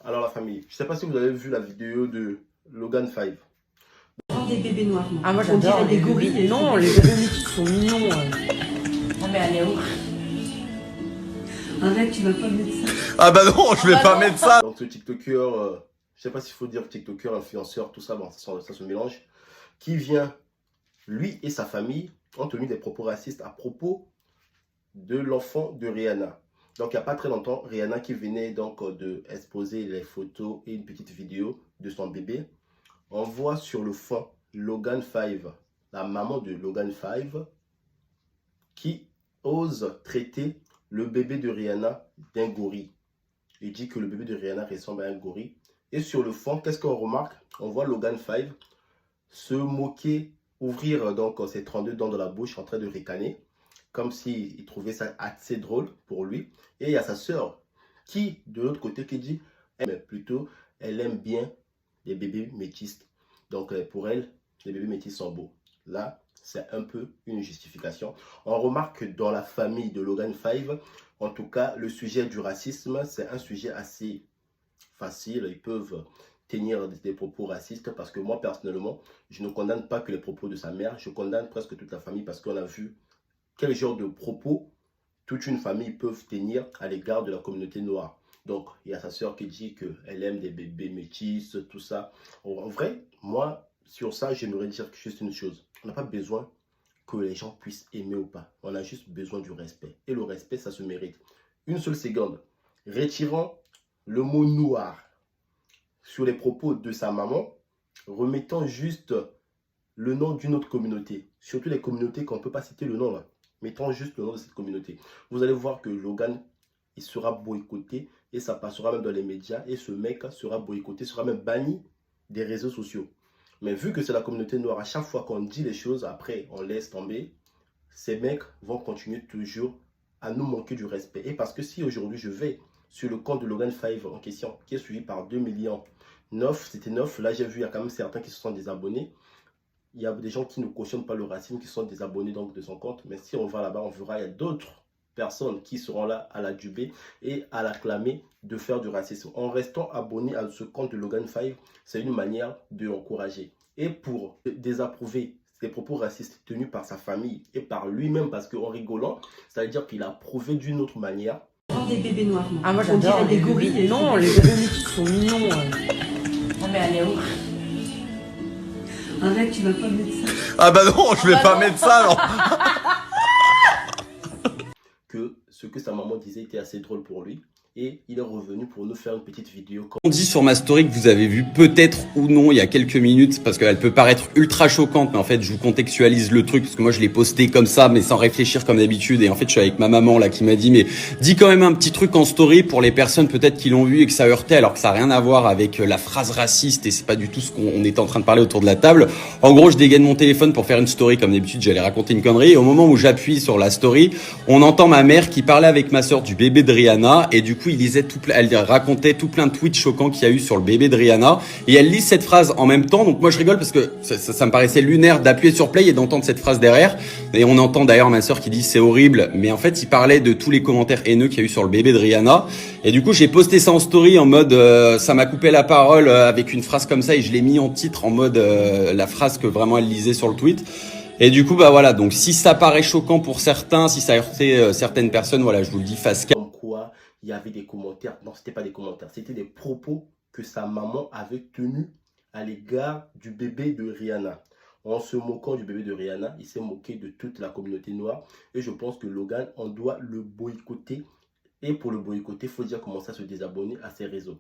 Alors la famille, je sais pas si vous avez vu la vidéo de Logan 5. Des bébés noirs. Ah, moi On j'adore dirait les des gorilles. bébés. Non, les bébés métis sont mignons. Ah mais elle est où? Arrête, tu vas pas mettre ça. Ah bah non, je vais pas mettre ça. Donc ce TikToker, je sais pas s'il faut dire TikToker, influenceur, tout ça, bon, ça se mélange, qui vient, lui et sa famille ont tenu des propos racistes à propos de l'enfant de Rihanna. Donc il n'y a pas très longtemps, Rihanna qui venait donc de exposer les photos et une petite vidéo de son bébé. On voit sur le fond Logan 5, la maman de Logan 5, qui ose traiter le bébé de Rihanna d'un gorille. Il dit que le bébé de Rihanna ressemble à un gorille. Et sur le fond, qu'est-ce qu'on remarque? On voit Logan 5 se moquer, ouvrir donc ses 32 dents de la bouche en train de ricaner, comme s'il trouvait ça assez drôle pour lui. Et il y a sa sœur qui, de l'autre côté, qui dit, mais plutôt, elle aime bien les bébés métis. Donc pour elle, les bébés métis sont beaux. Là, c'est un peu une justification. On remarque que dans la famille de Logan 5, en tout cas, le sujet du racisme, c'est un sujet assez facile. Ils peuvent tenir des propos racistes parce que moi, personnellement, je ne condamne pas que les propos de sa mère. Je condamne presque toute la famille parce qu'on a vu quel genre de propos toute une famille peut tenir à l'égard de la communauté noire. Donc, il y a sa sœur qui dit qu'elle aime des bébés métis, tout ça. En vrai, moi, sur ça, j'aimerais dire juste une chose. On n'a pas besoin que les gens puissent aimer ou pas. On a juste besoin du respect. Et le respect, ça se mérite. Une seule seconde. Retirons le mot noir sur les propos de sa maman. Remettons juste le nom d'une autre communauté. Surtout les communautés qu'on ne peut pas citer le nom là. Mettons juste le nom de cette communauté. Vous allez voir que Logan, il sera boycotté et ça passera même dans les médias. Et ce mec sera boycotté, sera même banni des réseaux sociaux. Mais vu que c'est la communauté noire, à chaque fois qu'on dit les choses, après on laisse tomber, ces mecs vont continuer toujours à nous manquer du respect. Et parce que si aujourd'hui je vais sur le compte de Logan 5 en question, qui est suivi par 2 millions 9, c'était 9, là j'ai vu il y a quand même certains qui se sont désabonnés. Il y a des gens qui ne cautionnent pas le racisme, qui sont désabonnés donc de son compte. Mais si on va là-bas, on verra, il y a d'autres personnes qui seront là à l'adjuber et à l'acclamer de faire du racisme. En restant abonné à ce compte de Logan 5, c'est une manière de l'encourager. Et pour désapprouver ces propos racistes tenus par sa famille et par lui-même, parce qu'en rigolant, ça veut dire qu'il a prouvé d'une autre manière. Des bébés noirs. Ah, moi On j'adore dirait les des gorilles. bébés. Non, les bébés métis sont mignons. Ah mais elle est où? Arrête, tu vas pas mettre ça. Ah bah non, je vais pas mettre ça, non. Que ce que sa maman disait était assez drôle pour lui. Et il est revenu pour nous faire une petite vidéo. On dit sur ma story que vous avez vu peut-être ou non il y a quelques minutes parce qu'elle peut paraître ultra choquante, mais en fait je vous contextualise le truc parce que moi je l'ai posté comme ça mais sans réfléchir comme d'habitude et en fait je suis avec ma maman là qui m'a dit mais dis quand même un petit truc en story pour les personnes peut-être qui l'ont vu et que ça heurtait alors que ça n'a rien à voir avec la phrase raciste et c'est pas du tout ce qu'on était en train de parler autour de la table. En gros je dégaine mon téléphone pour faire une story comme d'habitude, j'allais raconter une connerie et au moment où j'appuie sur la story on entend ma mère qui parlait avec ma soeur du bébé de Rihanna et du coup elle racontait tout plein de tweets choquants qu'il y a eu sur le bébé de Rihanna et elle lit cette phrase en même temps. Donc moi je rigole parce que ça me paraissait lunaire d'appuyer sur play et d'entendre cette phrase derrière. Et on entend d'ailleurs ma sœur qui dit c'est horrible, mais en fait il parlait de tous les commentaires haineux qu'il y a eu sur le bébé de Rihanna. Et du coup j'ai posté ça en story en mode ça m'a coupé la parole avec une phrase comme ça et je l'ai mis en titre en mode la phrase que vraiment elle lisait sur le tweet. Et du coup, bah voilà, donc si ça paraît choquant pour certains, si ça a heurté certaines personnes, voilà, je vous le dis face Comme quoi, il y avait des commentaires. Non, c'était pas des commentaires, c'était des propos que sa maman avait tenus à l'égard du bébé de Rihanna. En se moquant du bébé de Rihanna, il s'est moqué de toute la communauté noire. Et je pense que Logan, on doit le boycotter. Et pour le boycotter, il faut déjà commencer à se désabonner à ses réseaux.